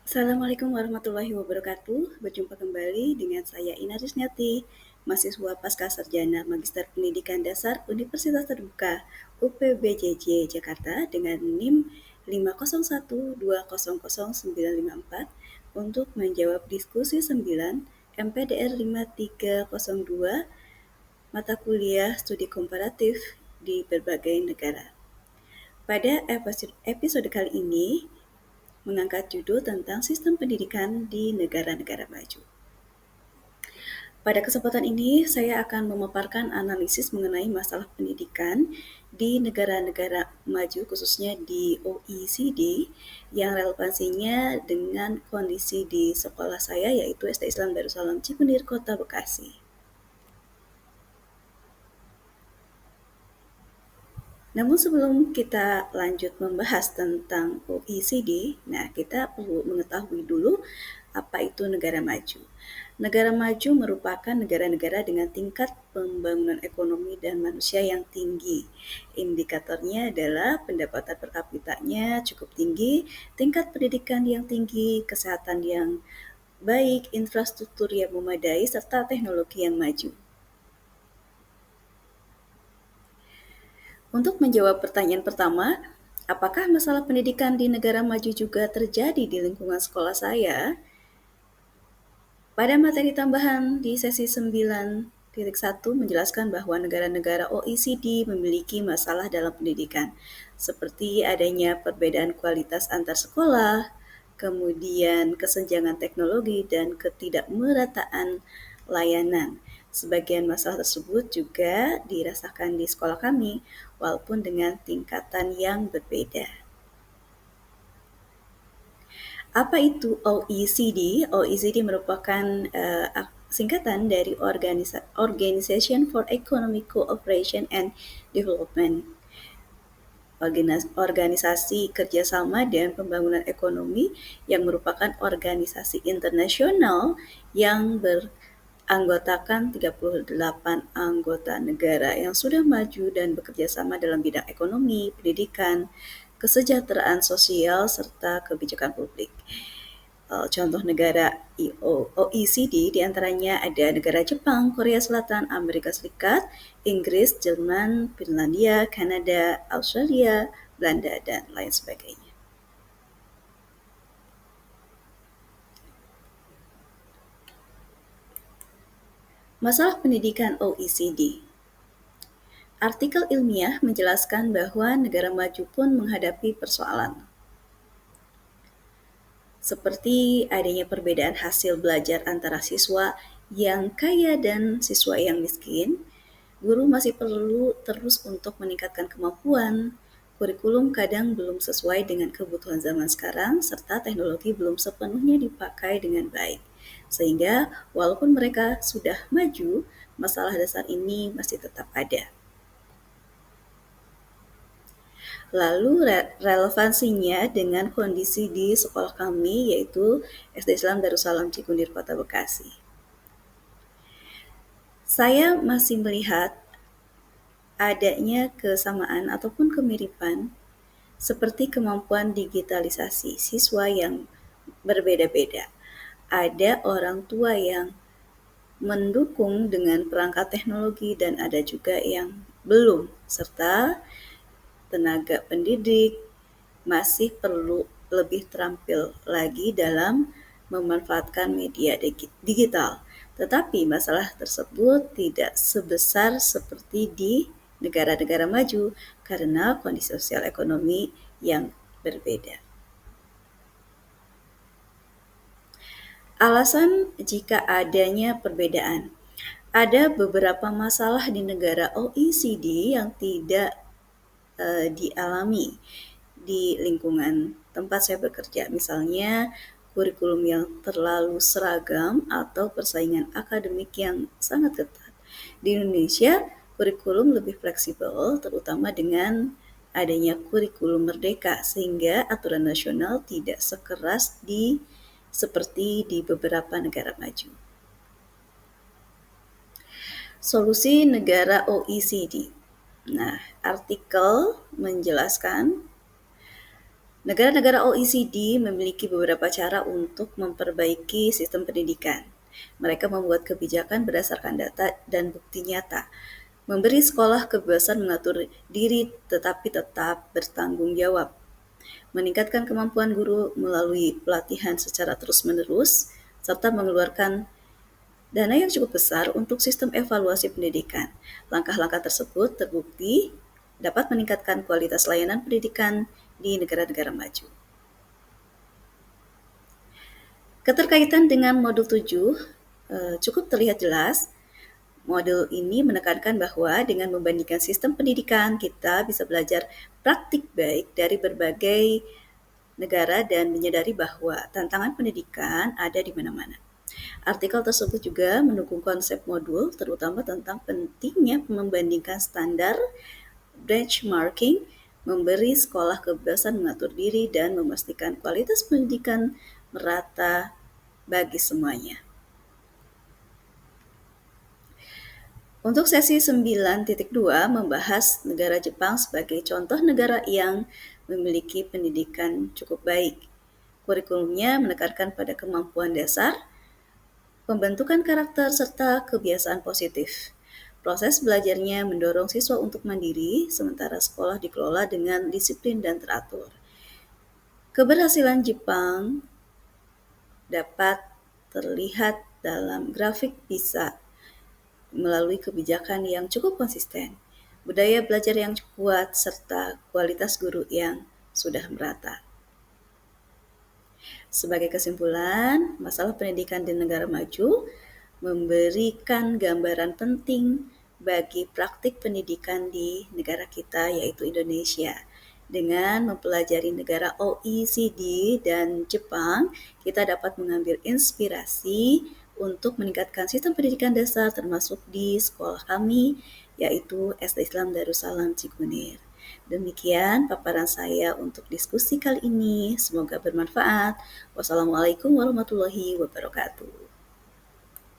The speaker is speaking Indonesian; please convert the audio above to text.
Assalamualaikum warahmatullahi wabarakatuh. Berjumpa kembali dengan saya Ina Risnati, mahasiswa Pascasarjana Magister Pendidikan Dasar Universitas Terbuka UPBJJ Jakarta dengan NIM 501200954 untuk menjawab diskusi 9 MPDR 5302 mata kuliah studi komparatif di berbagai negara. Pada episode kali ini, mengangkat judul tentang sistem pendidikan di negara-negara maju. Pada kesempatan ini, saya akan memaparkan analisis mengenai masalah pendidikan di negara-negara maju, khususnya di OECD, yang relevansinya dengan kondisi di sekolah saya, yaitu SD Islam Darussalam Cikunir, Kota Bekasi. Namun sebelum kita lanjut membahas tentang OECD, kita perlu mengetahui dulu apa itu negara maju. Negara maju merupakan negara-negara dengan tingkat pembangunan ekonomi dan manusia yang tinggi. Indikatornya adalah pendapatan per kapitanya cukup tinggi, tingkat pendidikan yang tinggi, kesehatan yang baik, infrastruktur yang memadai, serta teknologi yang maju. Untuk menjawab pertanyaan pertama, apakah masalah pendidikan di negara maju juga terjadi di lingkungan sekolah saya? Pada materi tambahan di sesi 9.1 menjelaskan bahwa negara-negara OECD memiliki masalah dalam pendidikan, seperti adanya perbedaan kualitas antar sekolah, kemudian kesenjangan teknologi, dan ketidakmerataan layanan. Sebagian masalah tersebut juga dirasakan di sekolah kami, walaupun dengan tingkatan yang berbeda. Apa itu OECD? OECD merupakan singkatan dari Organization for Economic Cooperation and Development. Organisasi kerjasama dan pembangunan ekonomi yang merupakan organisasi internasional yang beranggotakan 38 anggota negara yang sudah maju dan bekerja sama dalam bidang ekonomi, pendidikan, kesejahteraan sosial, serta kebijakan publik. Contoh negara OECD diantaranya ada negara Jepang, Korea Selatan, Amerika Serikat, Inggris, Jerman, Finlandia, Kanada, Australia, Belanda, dan lain sebagainya. Masalah pendidikan OECD. Artikel ilmiah menjelaskan bahwa negara maju pun menghadapi persoalan, seperti adanya perbedaan hasil belajar antara siswa yang kaya dan siswa yang miskin. Guru masih perlu terus untuk meningkatkan kemampuan, kurikulum kadang belum sesuai dengan kebutuhan zaman sekarang, serta teknologi belum sepenuhnya dipakai dengan baik. Sehingga walaupun mereka sudah maju, masalah dasar ini masih tetap ada. Lalu relevansinya dengan kondisi di sekolah kami, yaitu SD Islam Darussalam Cikunir, Kota Bekasi. Saya masih melihat adanya kesamaan ataupun kemiripan seperti kemampuan digitalisasi siswa yang berbeda-beda. Ada orang tua yang mendukung dengan perangkat teknologi dan ada juga yang belum, serta tenaga pendidik masih perlu lebih terampil lagi dalam memanfaatkan media digital. Tetapi masalah tersebut tidak sebesar seperti di negara-negara maju karena kondisi sosial ekonomi yang berbeda. Alasan jika adanya perbedaan. Ada beberapa masalah di negara OECD yang tidak dialami di lingkungan tempat saya bekerja. Misalnya kurikulum yang terlalu seragam atau persaingan akademik yang sangat ketat. Di Indonesia, kurikulum lebih fleksibel, terutama dengan adanya kurikulum merdeka, sehingga aturan nasional tidak sekeras seperti di beberapa negara maju. Solusi negara OECD. Artikel menjelaskan Negara-negara OECD memiliki beberapa cara untuk memperbaiki sistem pendidikan. Mereka membuat kebijakan berdasarkan data dan bukti nyata, memberi sekolah kebebasan mengatur diri tetapi tetap bertanggung jawab, meningkatkan kemampuan guru melalui pelatihan secara terus-menerus, serta mengeluarkan dana yang cukup besar untuk sistem evaluasi pendidikan. Langkah-langkah tersebut terbukti dapat meningkatkan kualitas layanan pendidikan di negara-negara maju. Keterkaitan dengan modul 7 cukup terlihat jelas. Modul ini menekankan bahwa dengan membandingkan sistem pendidikan, kita bisa belajar praktik baik dari berbagai negara dan menyadari bahwa tantangan pendidikan ada di mana-mana. Artikel tersebut juga mendukung konsep modul, terutama tentang pentingnya membandingkan standar, benchmarking, memberi sekolah kebebasan mengatur diri, dan memastikan kualitas pendidikan merata bagi semuanya. Untuk sesi 9.2 membahas negara Jepang sebagai contoh negara yang memiliki pendidikan cukup baik. Kurikulumnya menekankan pada kemampuan dasar, pembentukan karakter, serta kebiasaan positif. Proses belajarnya mendorong siswa untuk mandiri, sementara sekolah dikelola dengan disiplin dan teratur. Keberhasilan Jepang dapat terlihat dalam grafik PISA melalui kebijakan yang cukup konsisten, budaya belajar yang kuat, serta kualitas guru yang sudah merata. Sebagai kesimpulan, masalah pendidikan di negara maju memberikan gambaran penting bagi praktik pendidikan di negara kita, yaitu Indonesia. Dengan mempelajari negara OECD dan Jepang, kita dapat mengambil inspirasi untuk meningkatkan sistem pendidikan dasar termasuk di sekolah kami, yaitu SD Islam Darussalam Cikunir. Demikian paparan saya untuk diskusi kali ini. Semoga bermanfaat. Wassalamualaikum warahmatullahi wabarakatuh.